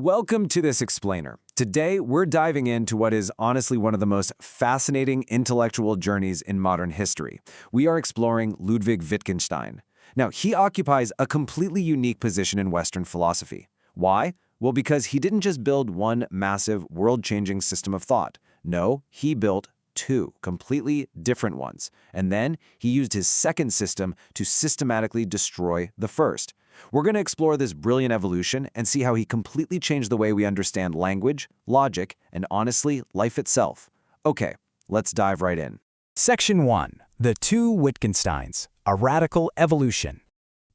Welcome to this explainer. Today, we're diving into what is honestly one of the most fascinating intellectual journeys in modern history. We are exploring Ludwig Wittgenstein. Now, he occupies a completely unique position in Western philosophy. Why? Well, because he didn't just build one massive, world-changing system of thought. No, he built two completely different ones. And then he used his second system to systematically destroy the first. We're going to explore this brilliant evolution and see how he completely changed the way we understand language, logic, and honestly, life itself. Okay, let's dive right in. Section 1. The Two Wittgensteins, a Radical Evolution.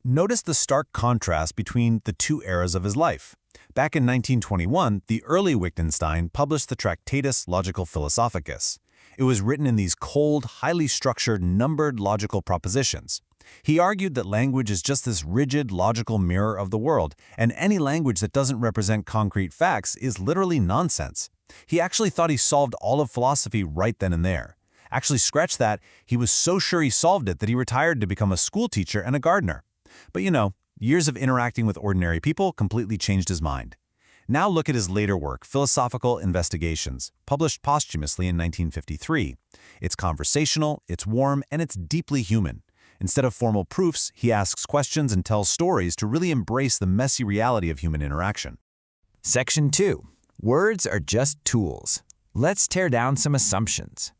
Notice the stark contrast between the two eras of his life. Back in 1921, the early Wittgenstein published the Tractatus Logico Philosophicus. It was written in these cold, highly structured, numbered logical propositions. He argued that language is just this rigid, logical mirror of the world, and any language that doesn't represent concrete facts is literally nonsense. He actually thought he solved all of philosophy right then and there. Actually, scratch that, he was so sure he solved it that he retired to become a school teacher and a gardener. But years of interacting with ordinary people completely changed his mind. Now look at his later work, Philosophical Investigations, published posthumously in 1953. It's conversational, it's warm, and it's deeply human. Instead of formal proofs, he asks questions and tells stories to really embrace the messy reality of human interaction. Section 2. Words are just tools. Let's tear down some assumptions.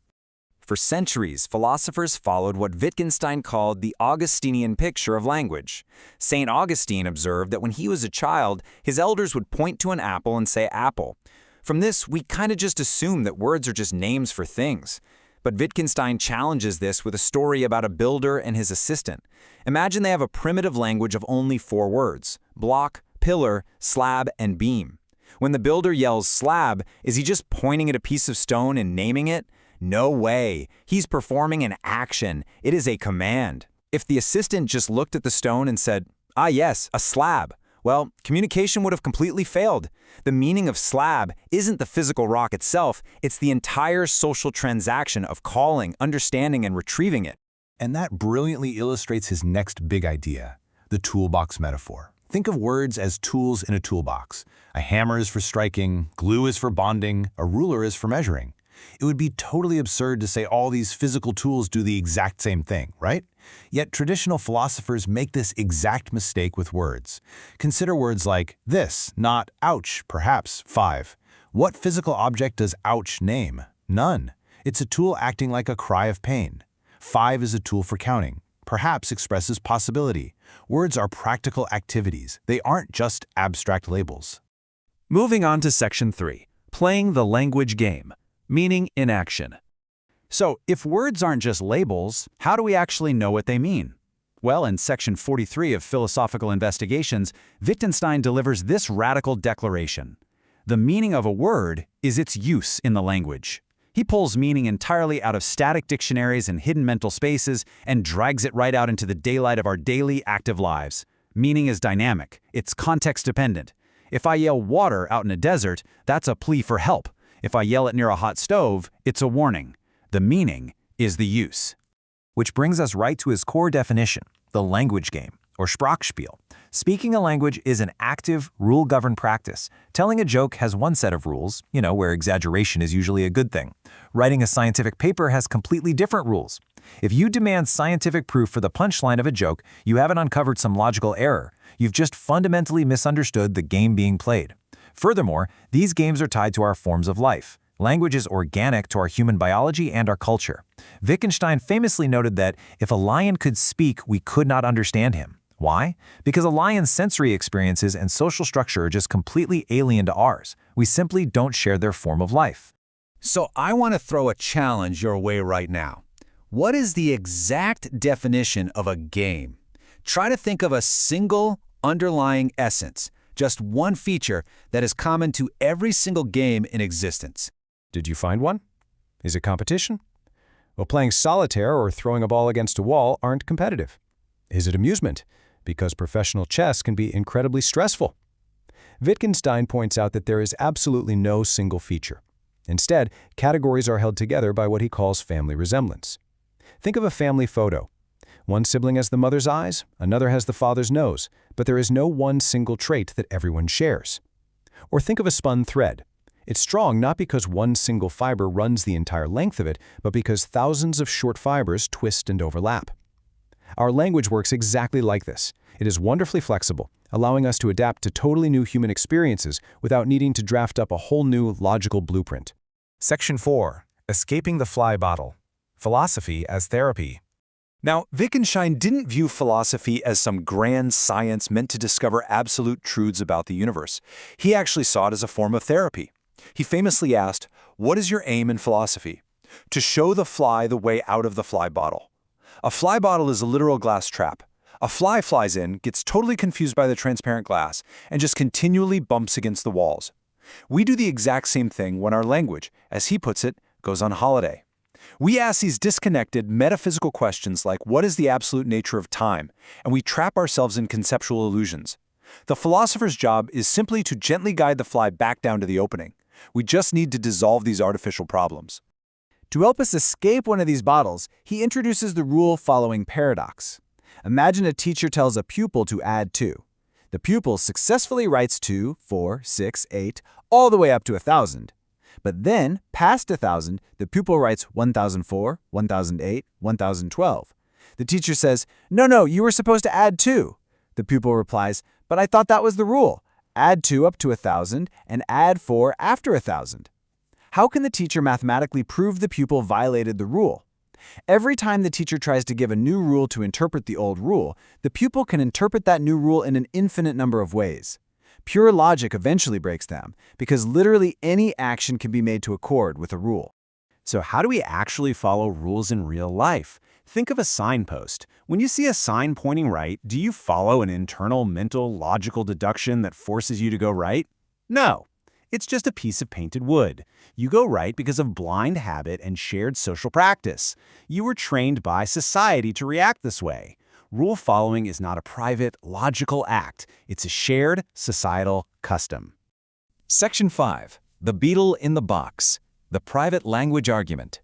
For centuries, philosophers followed what Wittgenstein called the Augustinian picture of language. St. Augustine observed that when he was a child, his elders would point to an apple and say apple. From this, we kind of just assume that words are just names for things. But Wittgenstein challenges this with a story about a builder and his assistant. Imagine they have a primitive language of only 4 words: block, pillar, slab, and beam. When the builder yells slab, is he just pointing at a piece of stone and naming it? No way. He's performing an action. It is a command. If the assistant just looked at the stone and said, "Ah yes, a slab," well, communication would have completely failed. The meaning of slab isn't the physical rock itself, it's the entire social transaction of calling, understanding, and retrieving it. And that brilliantly illustrates his next big idea, the toolbox metaphor. Think of words as tools in a toolbox. A hammer is for striking, glue is for bonding, a ruler is for measuring. It would be totally absurd to say all these physical tools do the exact same thing, right? Yet traditional philosophers make this exact mistake with words. Consider words like this, not ouch, perhaps 5. What physical object does ouch name? None. It's a tool acting like a cry of pain. 5 is a tool for counting. Perhaps expresses possibility. Words are practical activities. They aren't just abstract labels. Moving on to Section 3. Playing the language game. Meaning in action. So, if words aren't just labels, how do we actually know what they mean? Well, in Section 43 of Philosophical Investigations, Wittgenstein delivers this radical declaration. The meaning of a word is its use in the language. He pulls meaning entirely out of static dictionaries and hidden mental spaces and drags it right out into the daylight of our daily, active lives. Meaning is dynamic. It's context-dependent. If I yell water out in a desert, that's a plea for help. If I yell it near a hot stove, it's a warning. The meaning is the use. Which brings us right to his core definition, the language game, or Sprachspiel. Speaking a language is an active, rule-governed practice. Telling a joke has one set of rules, where exaggeration is usually a good thing. Writing a scientific paper has completely different rules. If you demand scientific proof for the punchline of a joke, you haven't uncovered some logical error. You've just fundamentally misunderstood the game being played. Furthermore, these games are tied to our forms of life. Language is organic to our human biology and our culture. Wittgenstein famously noted that if a lion could speak, we could not understand him. Why? Because a lion's sensory experiences and social structure are just completely alien to ours. We simply don't share their form of life. So I want to throw a challenge your way right now. What is the exact definition of a game? Try to think of a single underlying essence. Just one feature that is common to every single game in existence. Did you find one? Is it competition? Well, playing solitaire or throwing a ball against a wall aren't competitive. Is it amusement? Because professional chess can be incredibly stressful. Wittgenstein points out that there is absolutely no single feature. Instead, categories are held together by what he calls family resemblance. Think of a family photo. One sibling has the mother's eyes, another has the father's nose, but there is no one single trait that everyone shares. Or think of a spun thread. It's strong not because one single fiber runs the entire length of it, but because thousands of short fibers twist and overlap. Our language works exactly like this. It is wonderfully flexible, allowing us to adapt to totally new human experiences without needing to draft up a whole new logical blueprint. Section 4. Escaping the fly bottle. Philosophy as therapy. Now, Wittgenstein didn't view philosophy as some grand science meant to discover absolute truths about the universe. He actually saw it as a form of therapy. He famously asked, "What is your aim in philosophy?" "To show the fly the way out of the fly bottle." A fly bottle is a literal glass trap. A fly flies in, gets totally confused by the transparent glass, and just continually bumps against the walls. We do the exact same thing when our language, as he puts it, goes on holiday. We ask these disconnected, metaphysical questions like, what is the absolute nature of time? And we trap ourselves in conceptual illusions. The philosopher's job is simply to gently guide the fly back down to the opening. We just need to dissolve these artificial problems. To help us escape one of these bottles, he introduces the rule-following paradox. Imagine a teacher tells a pupil to add 2. The pupil successfully writes 2, 4, 6, 8, all the way up to 1,000. But then, past 1,000, the pupil writes 1,004, 1,008, 1,012. The teacher says, No, you were supposed to add 2. The pupil replies, but I thought that was the rule. Add 2 up to 1,000 and add 4 after 1,000. How can the teacher mathematically prove the pupil violated the rule? Every time the teacher tries to give a new rule to interpret the old rule, the pupil can interpret that new rule in an infinite number of ways. Pure logic eventually breaks them, because literally any action can be made to accord with a rule. So how do we actually follow rules in real life? Think of a signpost. When you see a sign pointing right, do you follow an internal, mental, logical deduction that forces you to go right? No. It's just a piece of painted wood. You go right because of blind habit and shared social practice. You were trained by society to react this way. Rule following is not a private, logical act. It's a shared, societal custom. Section 5. The Beetle in the Box. The Private Language Argument.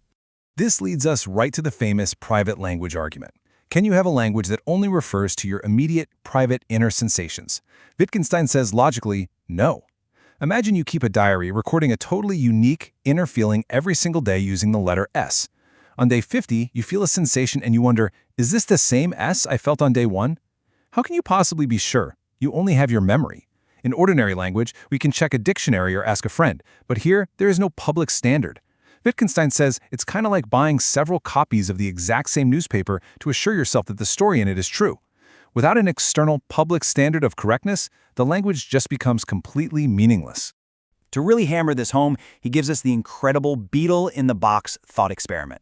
This leads us right to the famous private language argument. Can you have a language that only refers to your immediate, private, inner sensations? Wittgenstein says logically, no. Imagine you keep a diary recording a totally unique inner feeling every single day using the letter S. On day 50, you feel a sensation and you wonder, is this the same S I felt on day 1? How can you possibly be sure? You only have your memory. In ordinary language, we can check a dictionary or ask a friend, but here, there is no public standard. Wittgenstein says it's kind of like buying several copies of the exact same newspaper to assure yourself that the story in it is true. Without an external public standard of correctness, the language just becomes completely meaningless. To really hammer this home, he gives us the incredible beetle in the box thought experiment.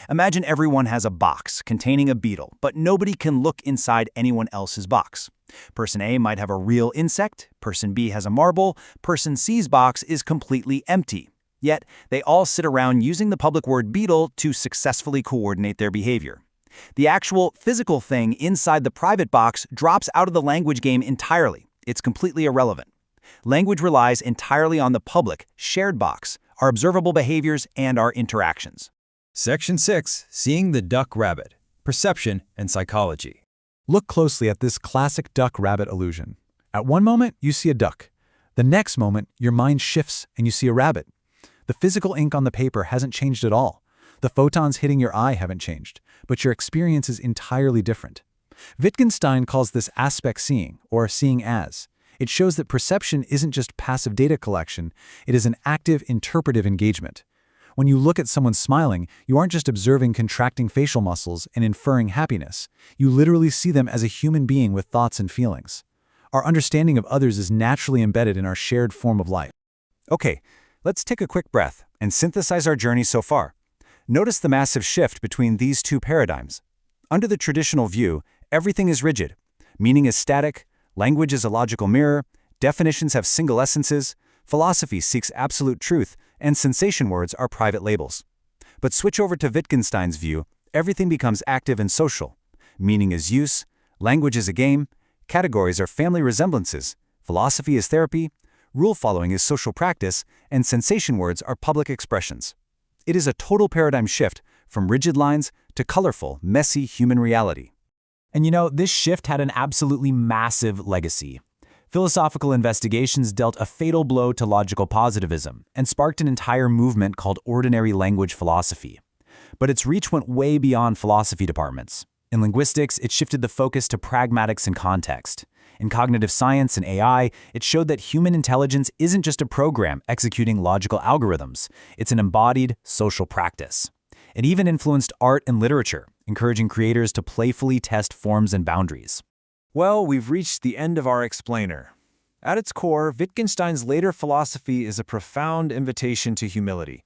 Imagine everyone has a box containing a beetle, but nobody can look inside anyone else's box. Person A might have a real insect, person B has a marble, person C's box is completely empty. Yet, they all sit around using the public word beetle to successfully coordinate their behavior. The actual physical thing inside the private box drops out of the language game entirely. It's completely irrelevant. Language relies entirely on the public, shared box, our observable behaviors, and our interactions. Section 6. Seeing the duck-rabbit. Perception and psychology. Look closely at this classic duck-rabbit illusion. At one moment, you see a duck. The next moment, your mind shifts and you see a rabbit. The physical ink on the paper hasn't changed at all. The photons hitting your eye haven't changed, but your experience is entirely different. Wittgenstein calls this aspect seeing, or seeing as. It shows that perception isn't just passive data collection, it is an active interpretive engagement. When you look at someone smiling, you aren't just observing contracting facial muscles and inferring happiness. You literally see them as a human being with thoughts and feelings. Our understanding of others is naturally embedded in our shared form of life. Okay, let's take a quick breath and synthesize our journey so far. Notice the massive shift between these two paradigms. Under the traditional view, everything is rigid. Meaning is static, language is a logical mirror, definitions have single essences, philosophy seeks absolute truth, and sensation words are private labels. But switch over to Wittgenstein's view, everything becomes active and social. Meaning is use, language is a game, categories are family resemblances, philosophy is therapy, rule following is social practice, and sensation words are public expressions. It is a total paradigm shift from rigid lines to colorful, messy human reality. And this shift had an absolutely massive legacy. Philosophical investigations dealt a fatal blow to logical positivism and sparked an entire movement called ordinary language philosophy. But its reach went way beyond philosophy departments. In linguistics, it shifted the focus to pragmatics and context. In cognitive science and AI, it showed that human intelligence isn't just a program executing logical algorithms. It's an embodied social practice. It even influenced art and literature, encouraging creators to playfully test forms and boundaries. Well, we've reached the end of our explainer. At its core, Wittgenstein's later philosophy is a profound invitation to humility.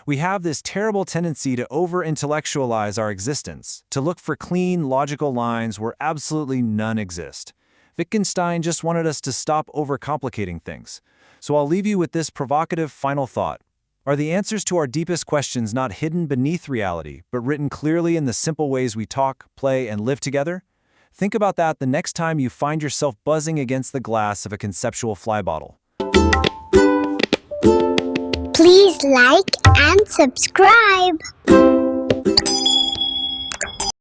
We have this terrible tendency to over-intellectualize our existence, to look for clean, logical lines where absolutely none exist. Wittgenstein just wanted us to stop overcomplicating things. So I'll leave you with this provocative final thought. Are the answers to our deepest questions not hidden beneath reality, but written clearly in the simple ways we talk, play, and live together? Think about that the next time you find yourself buzzing against the glass of a conceptual fly bottle. Please like and subscribe.